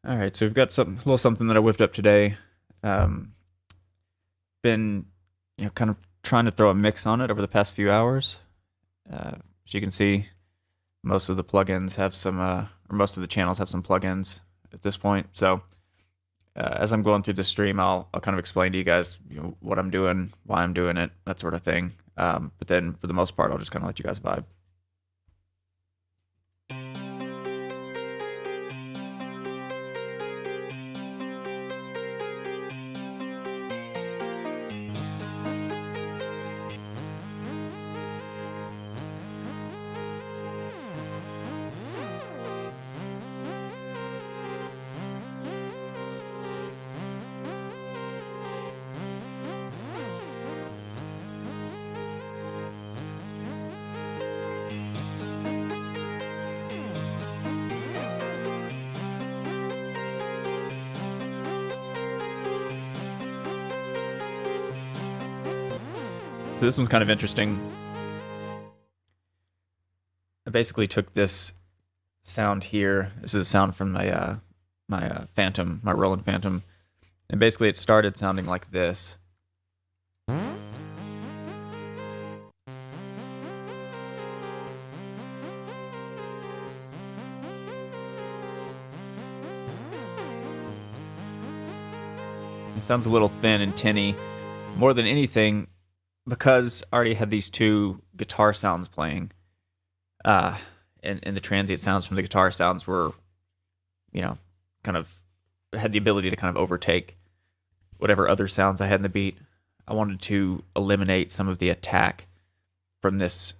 All right, so we've got a little something that I whipped up today. Um, been, kind of trying to throw a mix on it over the past few hours. As you can see, most of the plugins have or most of the channels have some plugins at this point. So as I'm going through the stream, I'll kind of explain to you guys, what I'm doing, why I'm doing it, that sort of thing. But then for the most part, I'll just kind of let you guys vibe. So this one's kind of interesting. I basically took this sound here. This is a sound from my Phantom, my Roland Phantom, and basically it started sounding like this. It sounds a little thin and tinny. More than anything, because I already had these two guitar sounds playing, and the transient sounds from the guitar sounds were, kind of had the ability to kind of overtake whatever other sounds I had in the beat. I wanted to eliminate some of the attack from this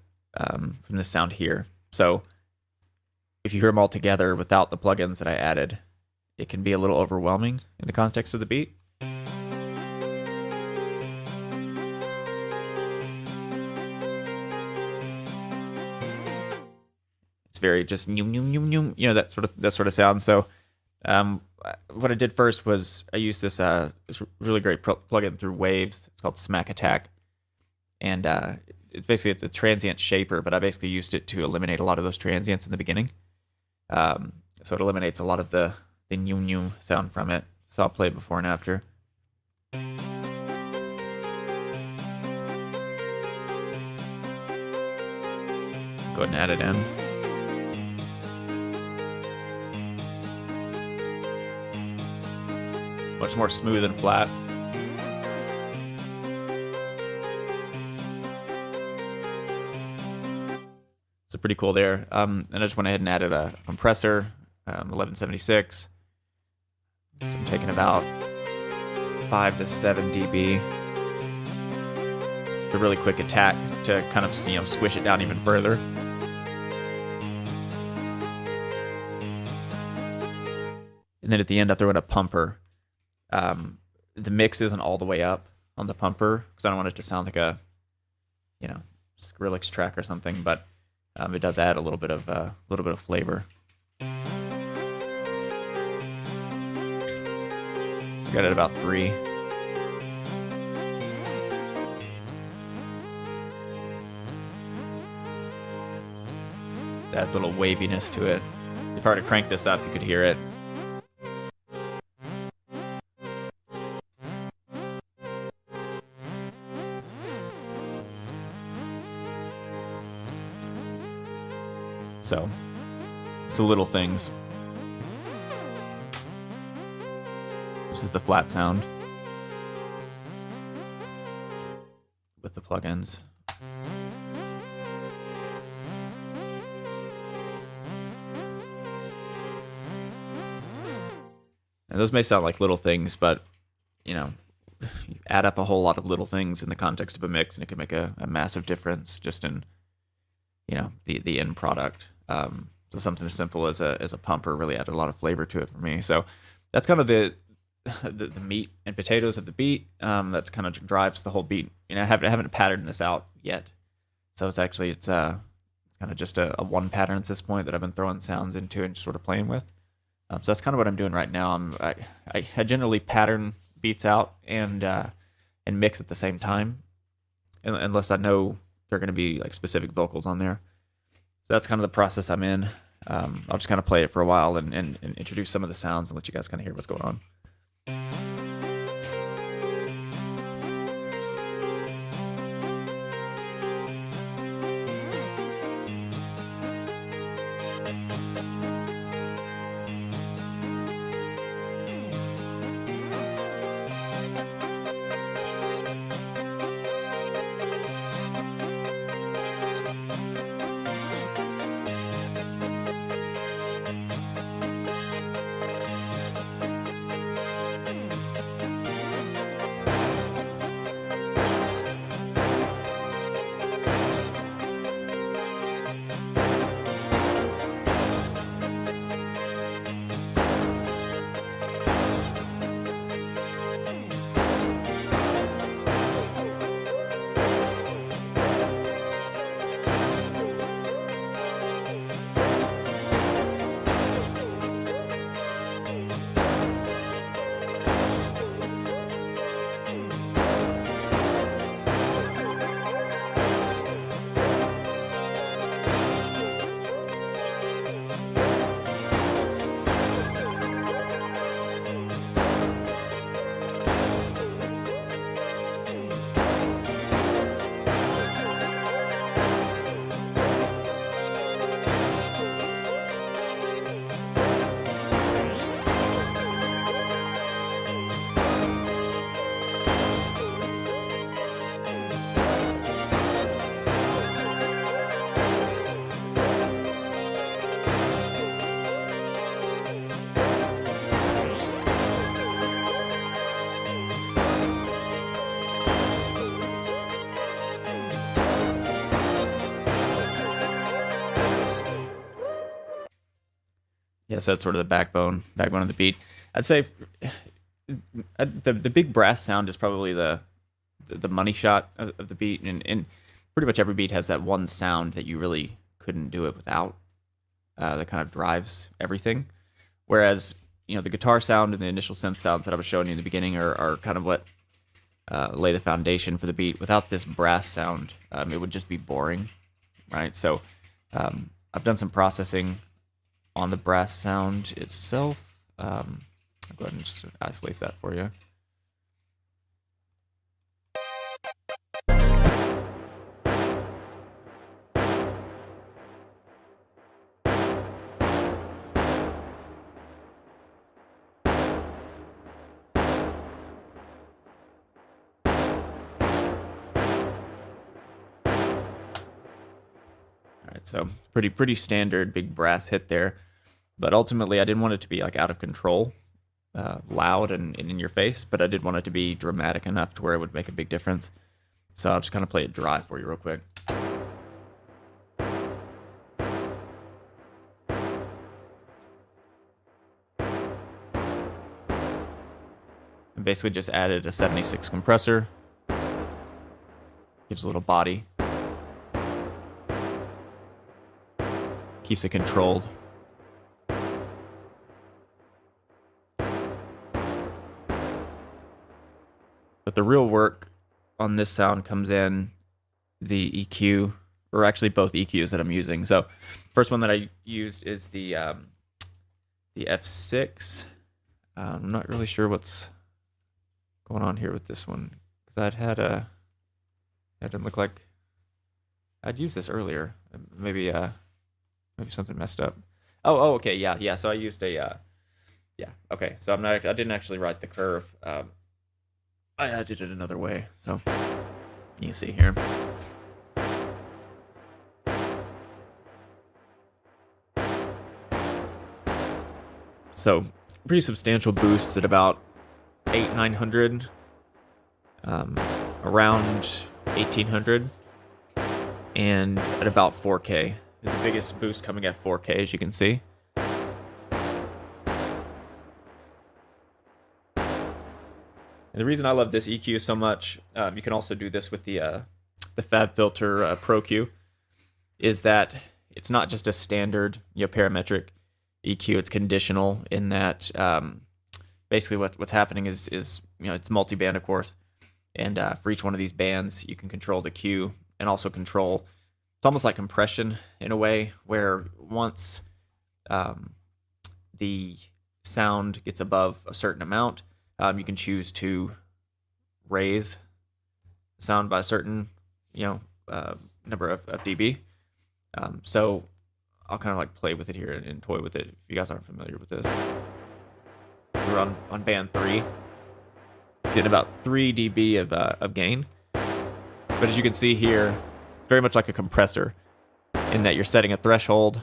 sound here. So if you hear them all together without the plugins that I added, it can be a little overwhelming in the context of the beat. It's very just that sort of sound. So what I did first was I used this really great plugin through Waves. It's called Smack Attack, and it's a transient shaper, but I basically used it to eliminate a lot of those transients in the beginning. So it eliminates a lot of the sound from it. So I'll play it before and after. Go ahead and add it in. Much more smooth and flat. So pretty cool there. And I just went ahead and added a compressor, 1176. So I'm taking about 5 to 7 dB. A really quick attack to kind of squish it down even further. And then at the end, I throw in a pumper. The mix isn't all the way up on the pumper because I don't want it to sound like a, Skrillex track or something, but it does add a little bit of flavor. Got it at about 3. Adds a little waviness to it. If I were to crank this up, you could hear it. So, it's the little things. This is the flat sound with the plugins. And those may sound like little things, but, you add up a whole lot of little things in the context of a mix, and it can make a massive difference just in, the end product. So something as simple as a pumper really added a lot of flavor to it for me. So that's kind of the meat and potatoes of the beat. That's kind of drives the whole beat. I haven't patterned this out yet, so it's kind of just a one pattern at this point that I've been throwing sounds into and just sort of playing with. So that's kind of what I'm doing right now. I generally pattern beats out and mix at the same time, unless I know there are going to be like specific vocals on there. So that's kind of the process I'm in. I'll just kind of play it for a while and introduce some of the sounds and let you guys kind of hear what's going on. Yeah, so that's sort of the backbone of the beat. I'd say the big brass sound is probably the money shot of the beat, and pretty much every beat has that one sound that you really couldn't do it without. That kind of drives everything. Whereas the guitar sound and the initial synth sounds that I was showing you in the beginning are kind of what lay the foundation for the beat. Without this brass sound, it would just be boring, right? So I've done some processing on the brass sound itself. I'll go ahead and just isolate that for you. Alright, so pretty standard big brass hit there. But ultimately, I didn't want it to be like out of control, loud and in your face, but I did want it to be dramatic enough to where it would make a big difference. So I'll just kind of play it dry for you real quick. I basically just added a 76 compressor. Gives a little body. Keeps it controlled. But the real work on this sound comes in the EQ, or actually both EQs that I'm using. So first one that I used is the F6. I'm not really sure what's going on here with this one, because that didn't look like I'd used this earlier. Maybe something messed up. Oh, okay, yeah. So I used a yeah. Okay, so I didn't actually write the curve. I did it another way, so you can see here. So pretty substantial boosts at about 800-900, around 1800, and at about 4K. The biggest boost coming at 4K, as you can see. And the reason I love this EQ so much, you can also do this with the FabFilter Pro Q, is that it's not just a standard parametric EQ. It's conditional in that basically what's happening is it's multi-band, of course, and for each one of these bands you can control the Q and also control. It's almost like compression in a way, where once the sound gets above a certain amount, you can choose to raise the sound by a certain, number of dB. So I'll kind of like play with it here and toy with it if you guys aren't familiar with this. We're on band 3. It's getting about 3 dB of gain. But as you can see here, it's very much like a compressor in that you're setting a threshold,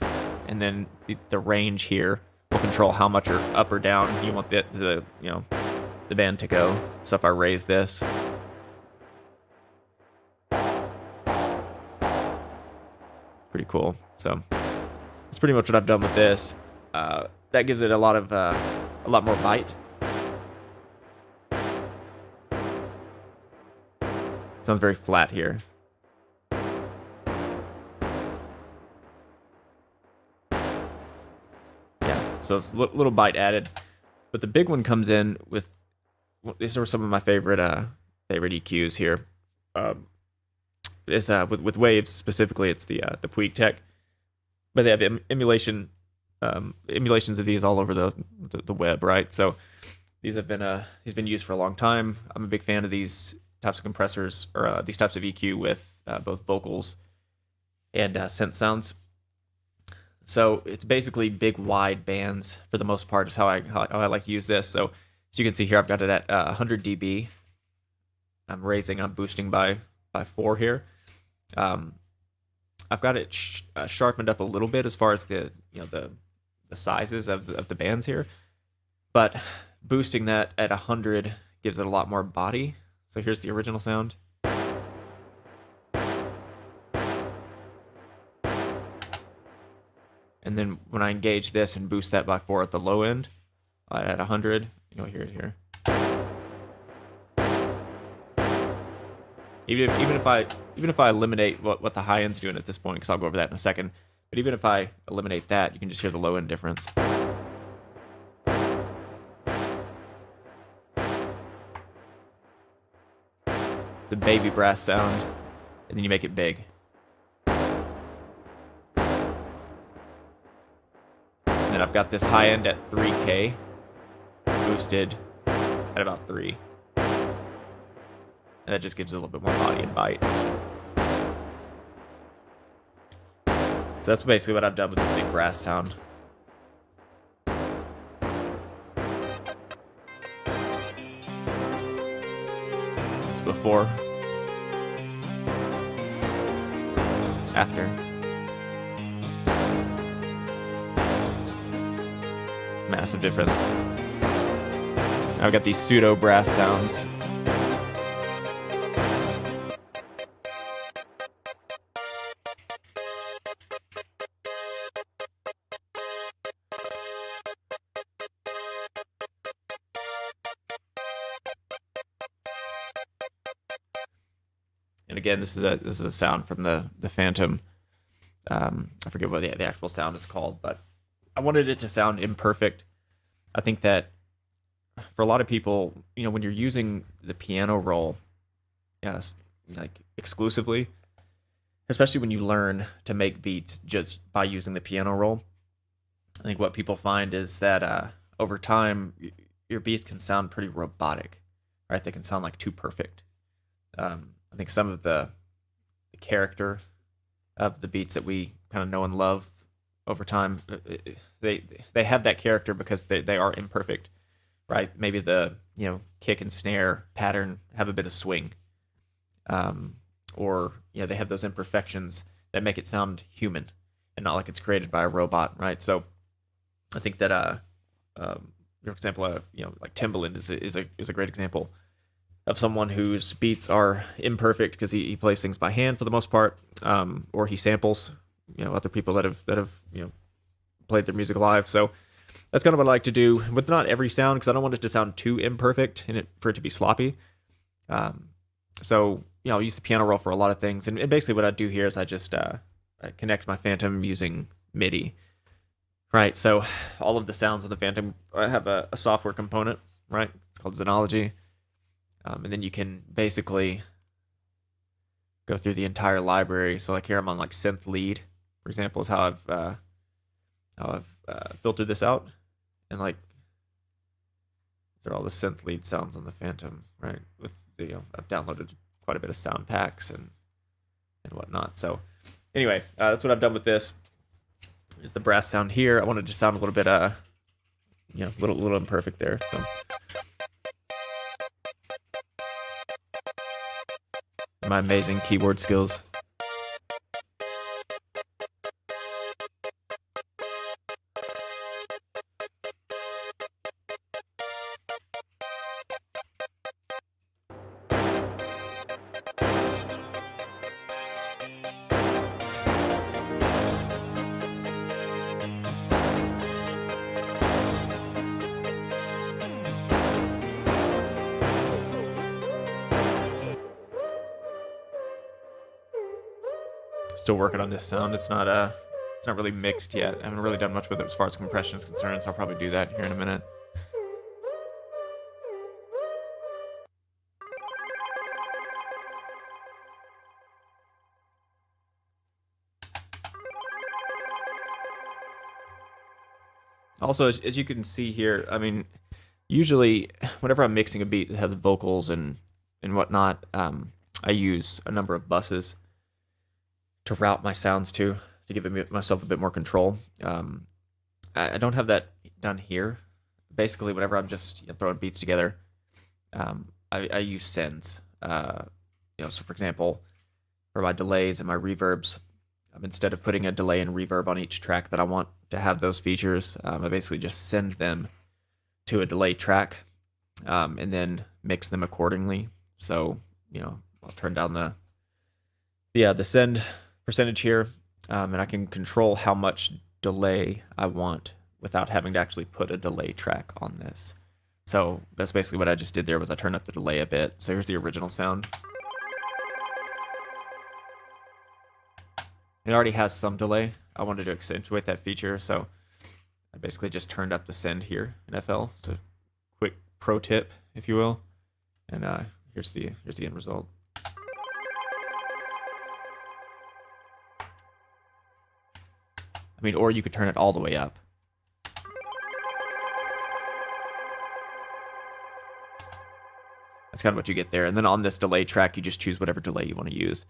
and then the range here will control how much or up or down you want the band to go. So if I raise this, pretty cool. So that's pretty much what I've done with this. That gives it a lot more bite. Sounds very flat here. Yeah, so it's a little bite added, but the big one comes in with. These are some of my favorite EQs here. With waves specifically, it's the Puig Tech, but they have emulations of these all over the web, right? So these have been used for a long time. I'm a big fan of these types of compressors, or these types of EQ with both vocals and synth sounds. So it's basically big wide bands for the most part is how I like to use this. So as you can see here, I've got it at 100 dB. I'm boosting by 4 here. I've got it sharpened up a little bit as far as the sizes of the bands here, but boosting that at 100 gives it a lot more body. So here's the original sound. And then when I engage this and boost that by 4 at the low end, at 100, you'll hear it here. Even if I eliminate what the high end's doing at this point, because I'll go over that in a second. But even if I eliminate that, you can just hear the low end difference. The baby brass sound, and then you make it big. And then I've got this high end at 3K, boosted at about 3. And that just gives it a little bit more body and bite. So that's basically what I've done with this big brass sound. It's before. After. Massive difference. Now I've got these pseudo brass sounds. And again, this is a sound from the Phantom. I forget what the actual sound is called, but I wanted it to sound imperfect. I think that for a lot of people, when you're using the piano roll, yes, like exclusively, especially when you learn to make beats just by using the piano roll, I think what people find is that over time, your beats can sound pretty robotic, right? They can sound like too perfect. I think some of the character of the beats that we kind of know and love over time, they have that character because they are imperfect, right? Maybe the kick and snare pattern have a bit of swing, or they have those imperfections that make it sound human and not like it's created by a robot, right? So I think that for example, like Timbaland is a great example of someone whose beats are imperfect because he plays things by hand for the most part, or he samples other people that have played their music live. So that's kind of what I like to do with not every sound, because I don't want it to sound too imperfect and for it to be sloppy. So I'll use the piano roll for a lot of things, and basically what I do here is I just I connect my Phantom using MIDI. Right, so all of the sounds of the Phantom have a software component, right? It's called Xenology. And then you can basically go through the entire library. So like here I'm on like synth lead, for example, is how I've filter this out, and like, they're all the synth lead sounds on the Phantom, right? With the, I've downloaded quite a bit of sound packs and whatnot. So anyway, that's what I've done with this. Is the brass sound here? I wanted to sound a little bit, little imperfect there. So. My amazing keyboard skills. Still working on this sound. It's not really mixed yet. I haven't really done much with it as far as compression is concerned, so I'll probably do that here in a minute. Also, as you can see here, I mean, usually whenever I'm mixing a beat that has vocals and whatnot, I use a number of buses to route my sounds to give myself a bit more control. I don't have that done here. Basically, whenever I'm just throwing beats together, I use sends. So for example, for my delays and my reverbs, instead of putting a delay and reverb on each track that I want to have those features, I basically just send them to a delay track, and then mix them accordingly. So I'll turn down the send percentage here, and I can control how much delay I want without having to actually put a delay track on this. So that's basically what I just did there, was I turned up the delay a bit. So here's the original sound. It already has some delay. I wanted to accentuate that feature, so I basically just turned up the send here in FL. It's a quick pro tip, if you will. And here's the end result. I mean, or you could turn it all the way up. That's kind of what you get there. And then on this delay track, you just choose whatever delay you want to use.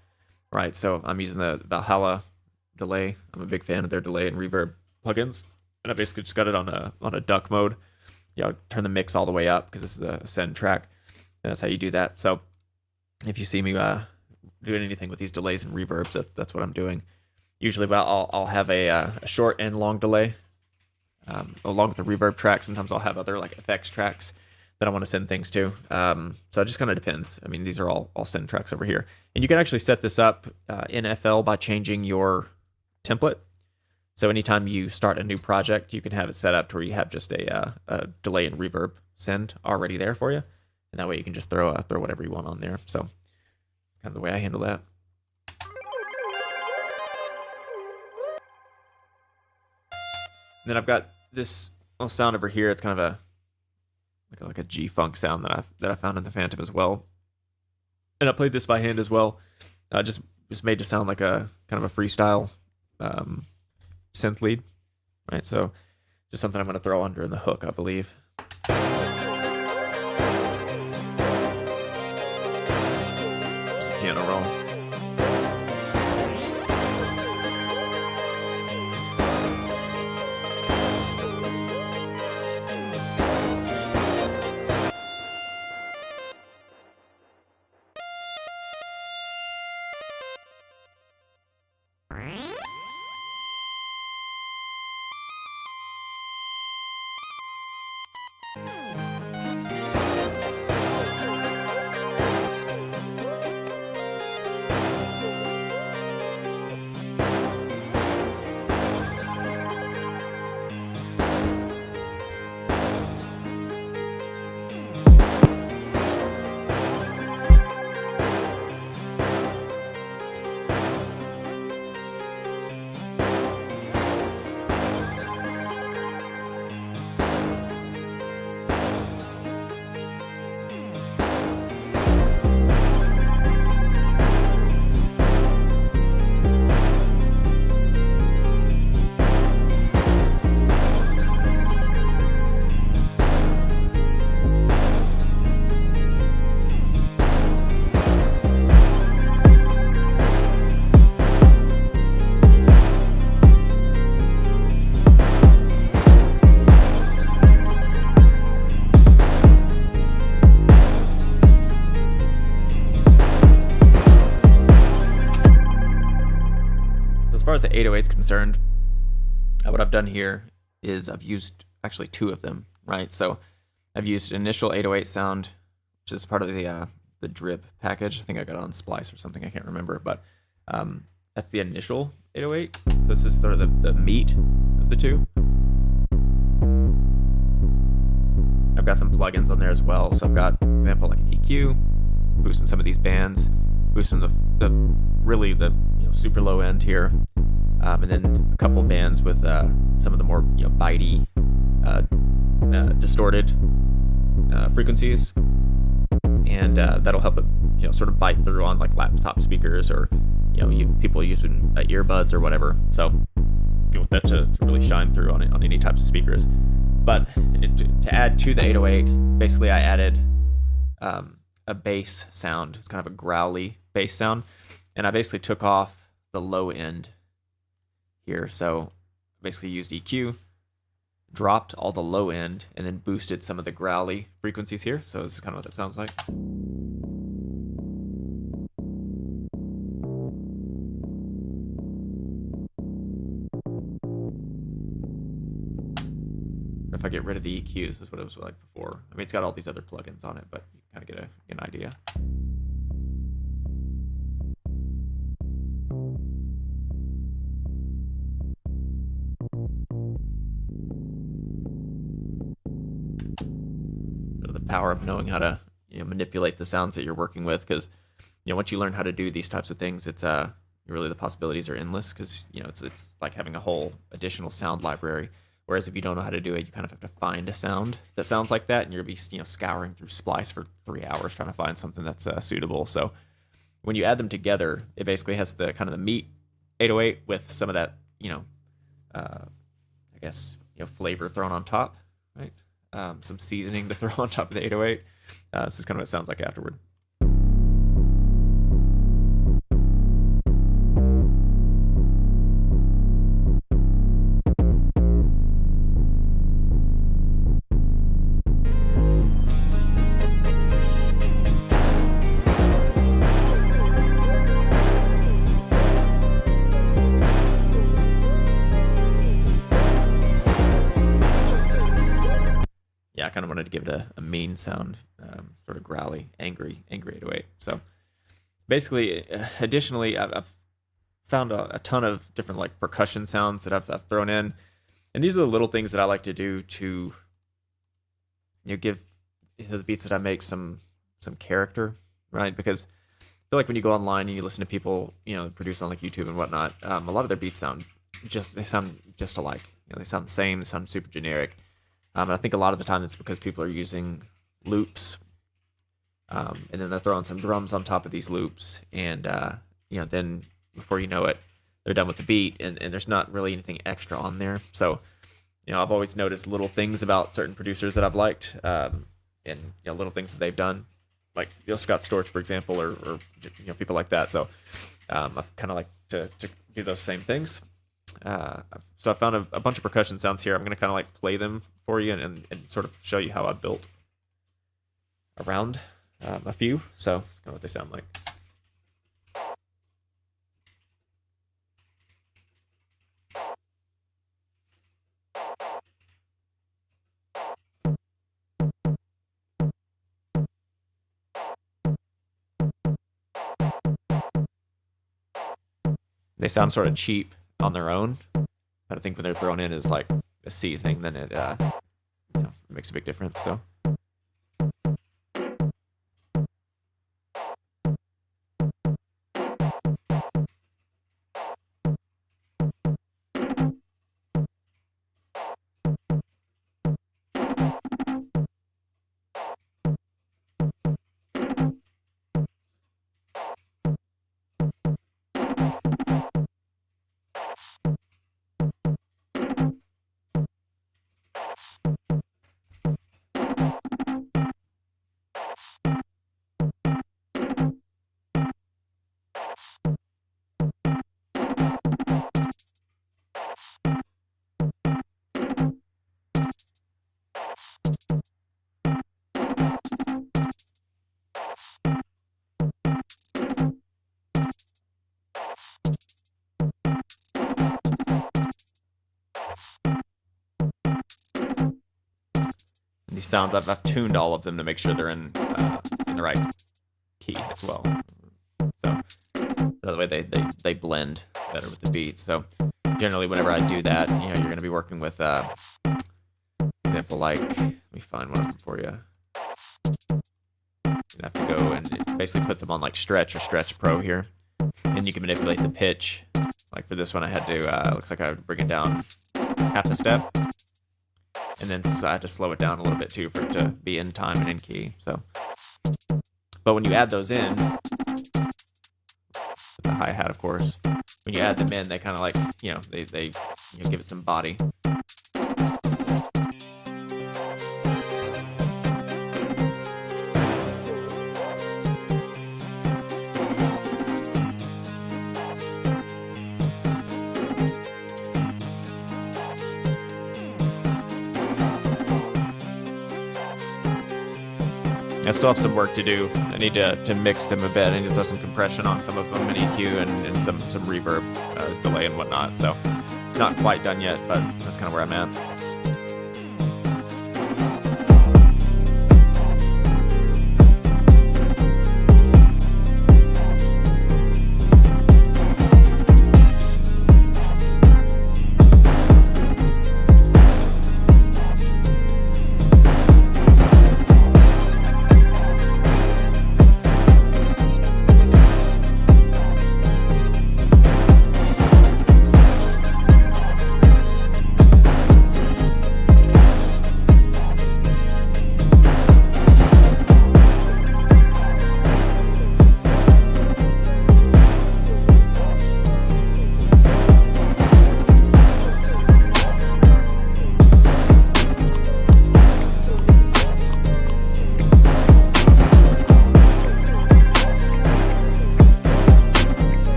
Right, so I'm using the Valhalla delay. I'm a big fan of their delay and reverb plugins. And I basically just got it on a duck mode. I'll turn the mix all the way up because this is a send track. And that's how you do that. So if you see me doing anything with these delays and reverbs, that's what I'm doing. Usually I'll have a short and long delay along with the reverb track. Sometimes I'll have other like effects tracks that I want to send things to. So it just kind of depends. I mean, these are all send tracks over here. And you can actually set this up in FL by changing your template. So anytime you start a new project, you can have it set up to where you have just a delay and reverb send already there for you. And that way you can just throw whatever you want on there. So kind of the way I handle that. And then I've got this little sound over here. It's kind of like a G-funk sound that I found in the Phantom as well. And I played this by hand as well. Just made to sound like a kind of a freestyle synth lead, right? So just something I'm going to throw under in the hook, I believe. Just a piano roll. as the 808's concerned, what I've done here is I've used actually 2 of them, right? So I've used initial 808 sound, which is part of the drip package. I think I got it on Splice or something, I can't remember, but that's the initial 808. So this is sort of the meat of the 2. I've got some plugins on there as well. So I've got, for example, like an EQ, boosting some of these bands, boosting the really the super low end here, and then a couple bands with some of the more bitey, distorted frequencies, and that'll help it sort of bite through on like laptop speakers or people using earbuds or whatever. So that to really shine through on any types of speakers. But to add to the 808, basically I added a bass sound. It's kind of a growly bass sound, and I basically took off the low end here. So basically used EQ, dropped all the low end, and then boosted some of the growly frequencies here. So this is kind of what that sounds like. If I get rid of the EQs, this is what it was like before. I mean, it's got all these other plugins on it, but you kind of get an idea. So the power of knowing how to manipulate the sounds that you're working with, because once you learn how to do these types of things, it's really the possibilities are endless, because it's like having a whole additional sound library. Whereas if you don't know how to do it, you kind of have to find a sound that sounds like that, and you're going to be scouring through Splice for 3 hours trying to find something that's suitable. So when you add them together, it basically has the kind of the meat 808 with some of that I guess flavor thrown on top, right? Some seasoning to throw on top of the 808. This is kind of what it sounds like afterward. I kind of wanted to give it a mean sound, sort of growly, angry 808. So basically, additionally, I've found a ton of different like percussion sounds that I've thrown in, and these are the little things that I like to do to give the beats that I make some character, right? Because I feel like when you go online and you listen to people produce on like YouTube and whatnot, a lot of their beats sound just alike. They sound the same. They sound super generic. And I think a lot of the time it's because people are using loops, and then they're throwing some drums on top of these loops, and then before you know it, they're done with the beat, and there's not really anything extra on there. So, I've always noticed little things about certain producers that I've liked, and little things that they've done, like Scott Storch, for example, or people like that. So, I kind of like to do those same things. So I found a bunch of percussion sounds here. I'm going to kind of like play them for you and sort of show you how I built around a few. So that's kind of what they sound like. They sound sort of cheap on their own, but I think when they're thrown in as like a seasoning, then it it makes a big difference. So sounds, I've tuned all of them to make sure they're in the right key as well. So that way they blend better with the beat. So generally, whenever I do that, you're going to be working with, example, like, let me find one for you. You have to go and it basically puts them on like Stretch or Stretch Pro here, and you can manipulate the pitch. Like for this one, I had to looks like I would bring it down half a step, and then I had to slow it down a little bit too for it to be in time and in key. So, but when you add those in, with the hi-hat, of course, when you add them in, they kind of like they give it some body. I still have some work to do. I need to mix them a bit. I need to throw some compression on some of them, and EQ, and some reverb, delay and whatnot. So not quite done yet, but that's kind of where I'm at.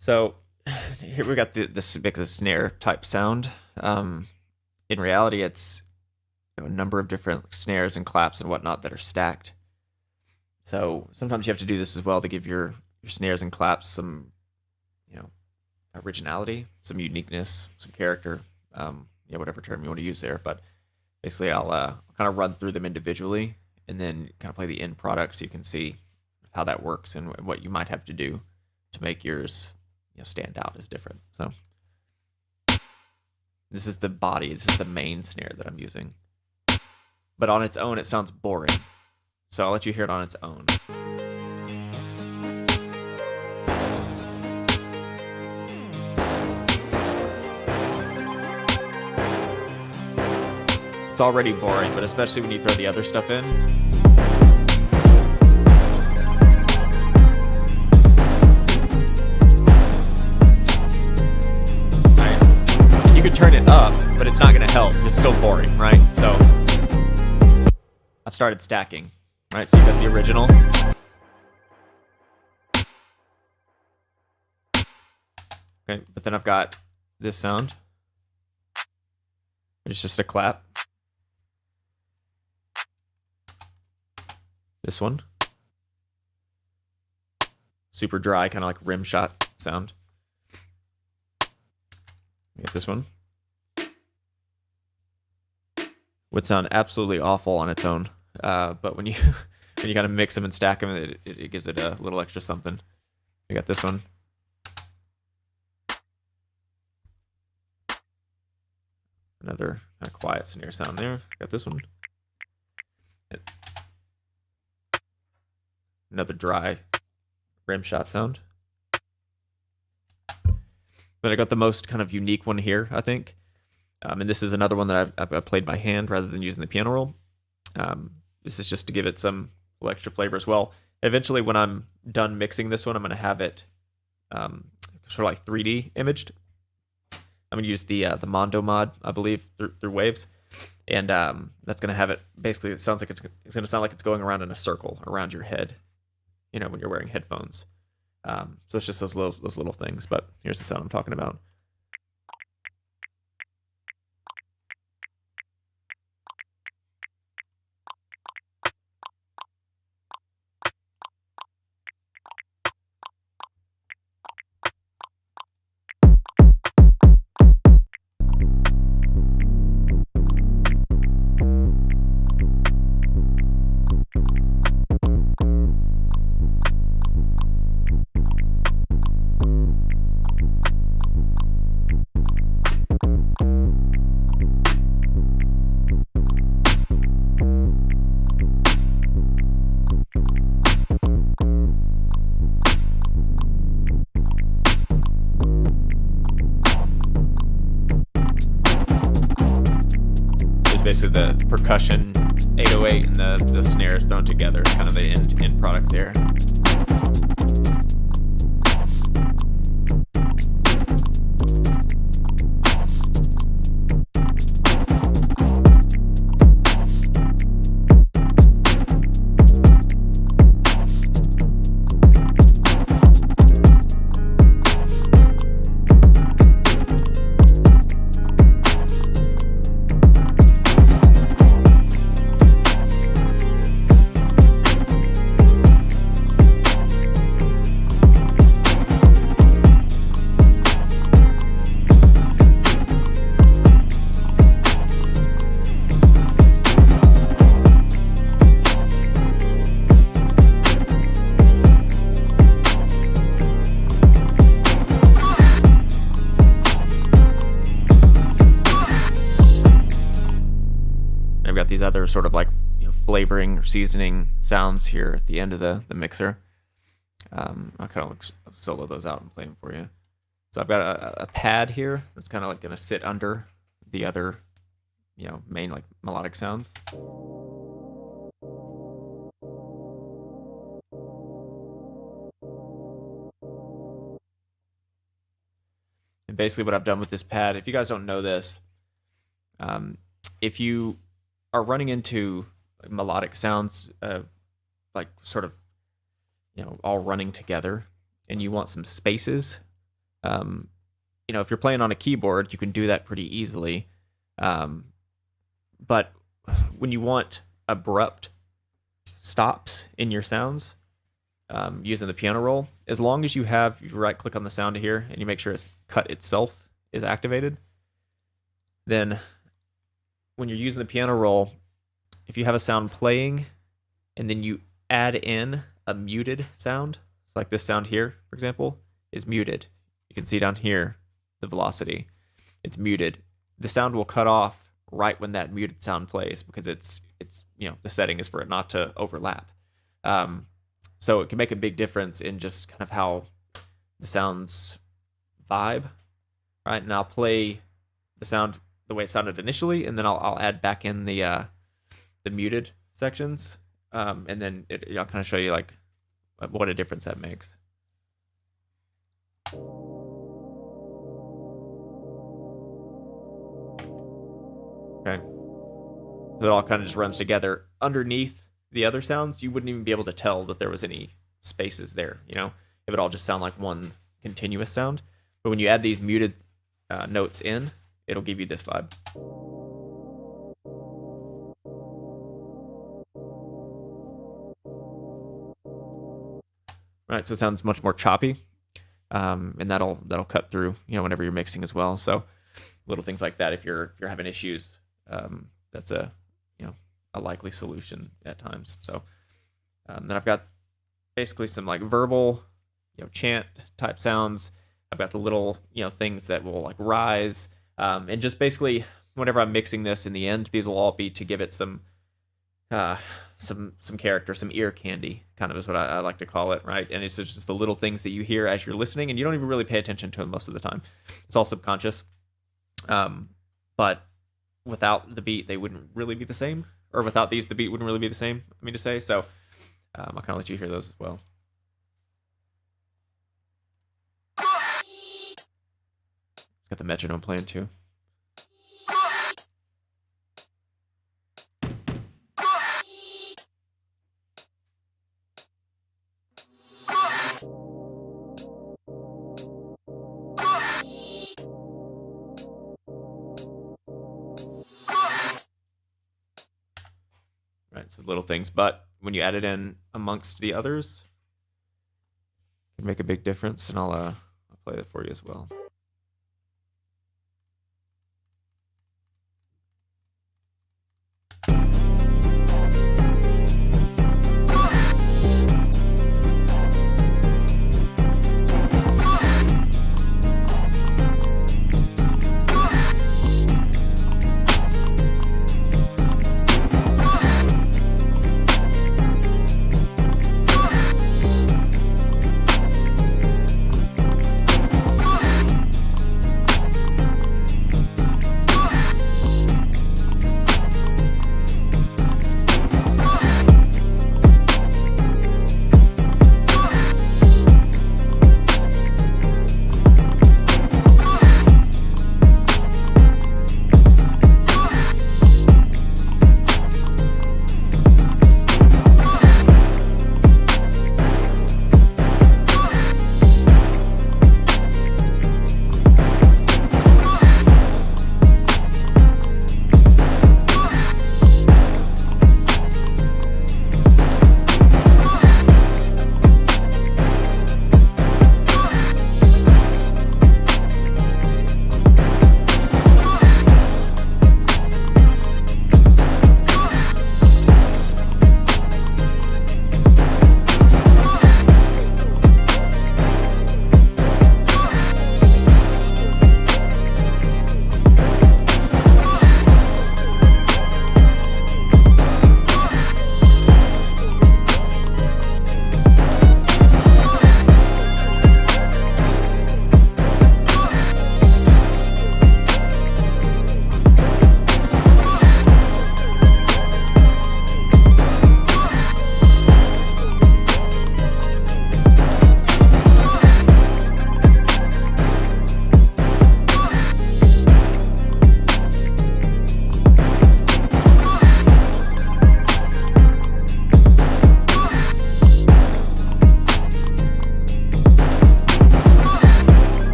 So here we got this big snare type sound. In reality, it's a number of different snares and claps and whatnot that are stacked. So sometimes you have to do this as well to give your snares and claps some, originality, some uniqueness, some character, whatever term you want to use there. But basically, I'll kind of run through them individually and then kind of play the end product so you can see how that works and what you might have to do to make yours stand out as different. So this is the body. This is the main snare that I'm using. But on its own, it sounds boring. So I'll let you hear it on its own. It's already boring, but especially when you throw the other stuff in. Turn it up, but it's not going to help. It's still boring, right? So I've started stacking, right? So you got the original. Okay, but then I've got this sound. It's just a clap. This one. Super dry, kind of like rim shot sound. You get this one. Would sound absolutely awful on its own, but when you kind of mix them and stack them, it gives it a little extra something. We got this one. Another kind of quiet snare sound there. Got this one. Another dry rim shot sound. But I got the most kind of unique one here, I think. And this is another one that I've played by hand rather than using the piano roll. This is just to give it some little extra flavor as well. Eventually, when I'm done mixing this one, I'm going to have it sort of like 3D imaged. I'm going to use the Mondo mod, I believe, through Waves. And that's going to have it, basically, it sounds like it's going to sound like it's going around in a circle around your head, when you're wearing headphones. So it's just those little things. But here's the sound I'm talking about. basically the percussion 808 and the snares thrown together, kind of the end product there. These other sort of like, you know, flavoring or seasoning sounds here at the end of the mixer. I'll kind of solo those out and play them for you. So I've got a pad here that's kind of like going to sit under the other, you know, main like melodic sounds. And basically what I've done with this pad, if you guys don't know this, if you are running into melodic sounds, like sort of, you know, all running together, and you want some spaces, you know, if you're playing on a keyboard, you can do that pretty easily. But when you want abrupt stops in your sounds, using the piano roll, as long as you right click on the sound here and you make sure it's cut itself is activated, then when you're using the piano roll, if you have a sound playing and then you add in a muted sound, like this sound here, for example, is muted. You can see down here, the velocity, it's muted. The sound will cut off right when that muted sound plays because it's you know, the setting is for it not to overlap. So it can make a big difference in just kind of how the sounds vibe, right? And I'll play the sound the way it sounded initially, and then I'll add back in the muted sections, and then I'll kind of show you like what a difference that makes. Okay, so it all kind of just runs together. Underneath the other sounds, you wouldn't even be able to tell that there was any spaces there. You know, it would all just sound like one continuous sound. But when you add these muted notes in, it'll give you this vibe. Right, so it sounds much more choppy, and that'll cut through, you know, whenever you're mixing as well. So little things like that, if you're having issues, that's a, you know, a likely solution at times. So then I've got basically some like verbal, you know, chant type sounds. I've got the little, you know, things that will like rise. And just basically, whenever I'm mixing this in the end, these will all be to give it some character, some ear candy, kind of is what I like to call it, right? And it's just the little things that you hear as you're listening, and you don't even really pay attention to them most of the time. It's all subconscious. But without the beat, they wouldn't really be the same. Or without these, the beat wouldn't really be the same, I mean to say. So I'll kind of let you hear those as well. Got the metronome playing too. Right, so little things, but when you add it in amongst the others, it can make a big difference, and I'll play that for you as well.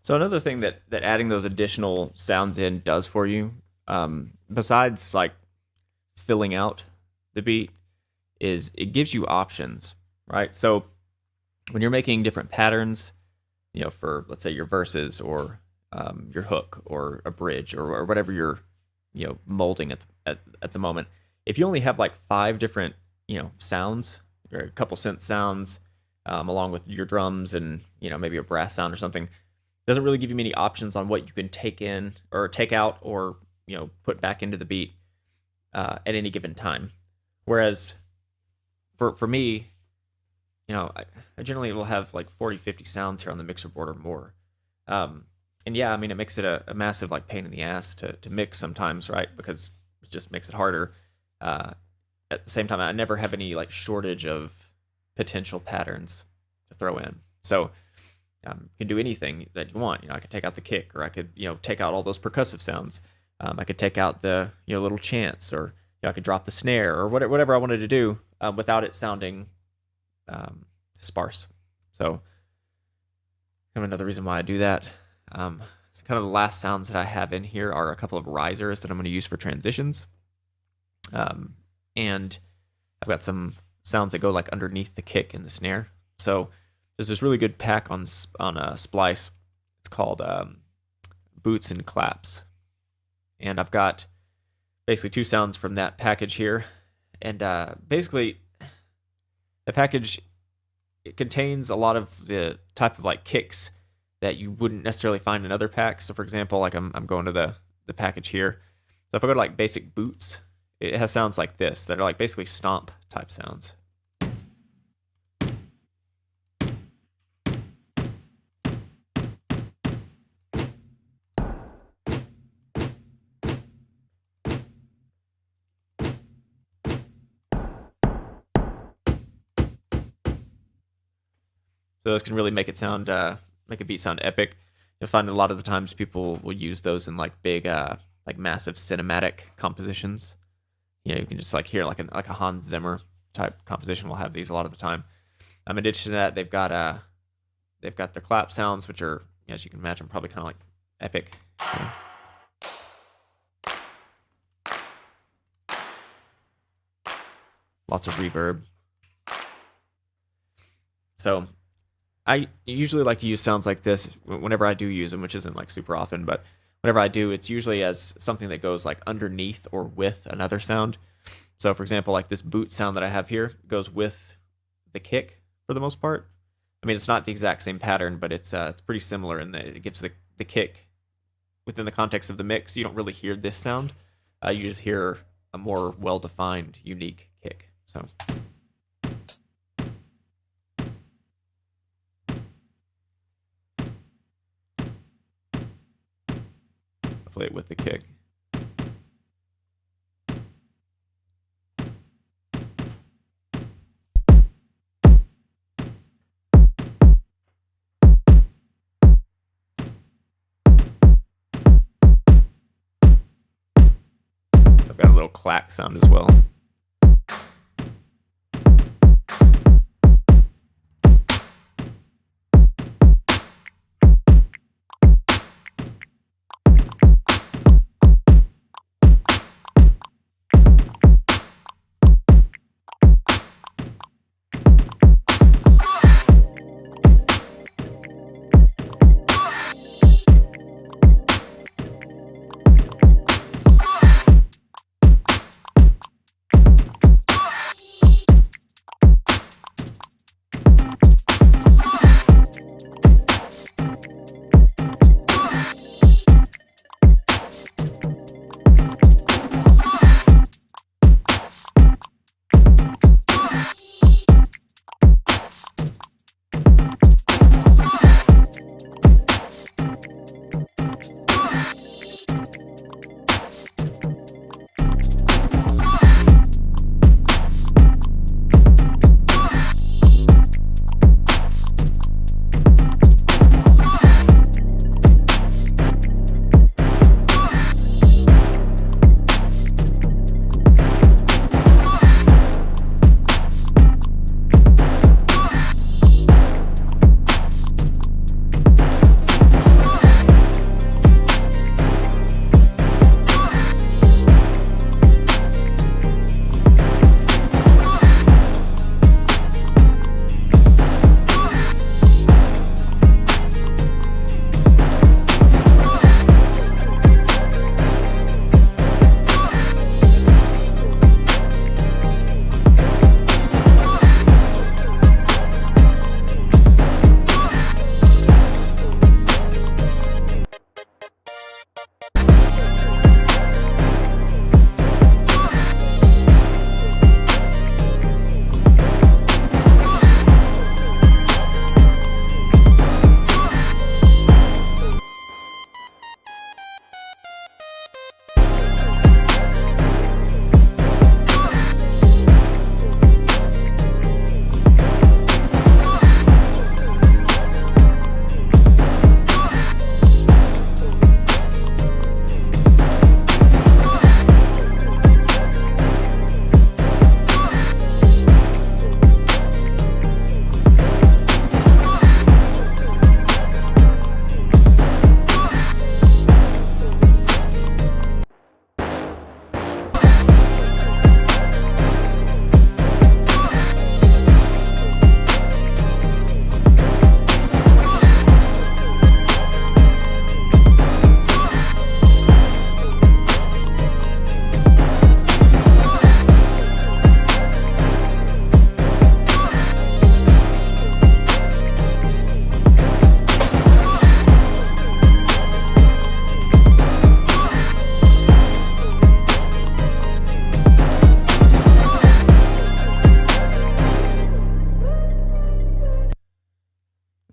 So another thing that adding those additional sounds in does for you, besides like filling out the beat, is it gives you options, right? So when you're making different patterns, you know, for let's say your verses or your hook or a bridge or whatever you're, you know, molding at the moment, if you only have like 5 different, you know, sounds or a couple synth sounds, along with your drums and, you know, maybe a brass sound or something, doesn't really give you many options on what you can take in or take out or, you know, put back into the beat at any given time. Whereas for me, you know, I generally will have like 40, 50 sounds here on the mixer board or more. And yeah, I mean, it makes it a massive like pain in the ass to mix sometimes, right? Because it just makes it harder. At the same time, I never have any like shortage of potential patterns to throw in. So you can do anything that you want. You know, I could take out the kick, or I could, you know, take out all those percussive sounds. I could take out the, you know, little chants, or, you know, I could drop the snare, or whatever I wanted to do without it sounding sparse. So kind of another reason why I do that. Kind of the last sounds that I have in here are a couple of risers that I'm going to use for transitions. And I've got some sounds that go like underneath the kick and the snare. So there's this really good pack on Splice. It's called Boots and Claps. And I've got basically 2 sounds from that package here. And basically, the package, it contains a lot of the type of like kicks that you wouldn't necessarily find in other packs. So for example, like I'm going to the package here. So if I go to like basic boots, it has sounds like this that are like basically stomp type sounds. So those can really make it sound, make a beat sound epic. You'll find a lot of the times people will use those in like big, like massive cinematic compositions. You know, you can just like hear like a Hans Zimmer type composition will have these a lot of the time. In addition to that, they've got the clap sounds, which are, as you can imagine, probably kind of like epic. You know? Lots of reverb. So I usually like to use sounds like this whenever I do use them, which isn't like super often, but whenever I do, it's usually as something that goes like underneath or with another sound. So for example, like this boot sound that I have here goes with the kick for the most part. I mean, it's not the exact same pattern, but it's pretty similar in that it gives the kick within the context of the mix. You don't really hear this sound. You just hear a more well-defined, unique kick. So. Play it with the kick. I've got a little clack sound as well.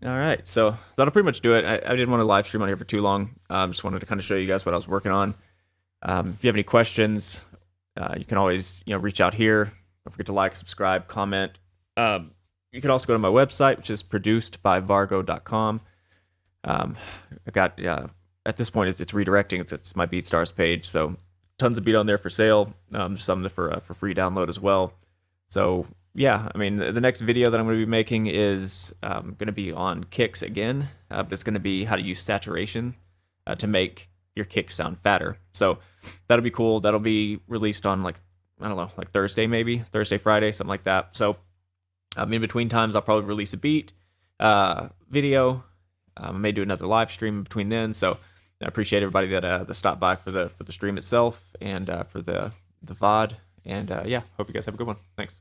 All right, so that'll pretty much do it. I didn't want to live stream on here for too long. Just wanted to kind of show you guys what I was working on. If you have any questions, you can always reach out here. Don't forget to like, subscribe, comment. You can also go to my website, which is producedbyvargo.com. I got at this point it's redirecting. It's my BeatStars page, so tons of beat on there for sale. Some for free download as well. So yeah, I mean the next video that I'm going to be making is going to be on kicks again, but it's going to be how to use saturation to make your kicks sound fatter. So that'll be cool. That'll be released on like Thursday, maybe Thursday, Friday, something like that. So in between times, I'll probably release a beat video. I may do another live stream between then. So I appreciate everybody that stopped by for the stream itself and for the VOD. And yeah, hope you guys have a good one. Thanks.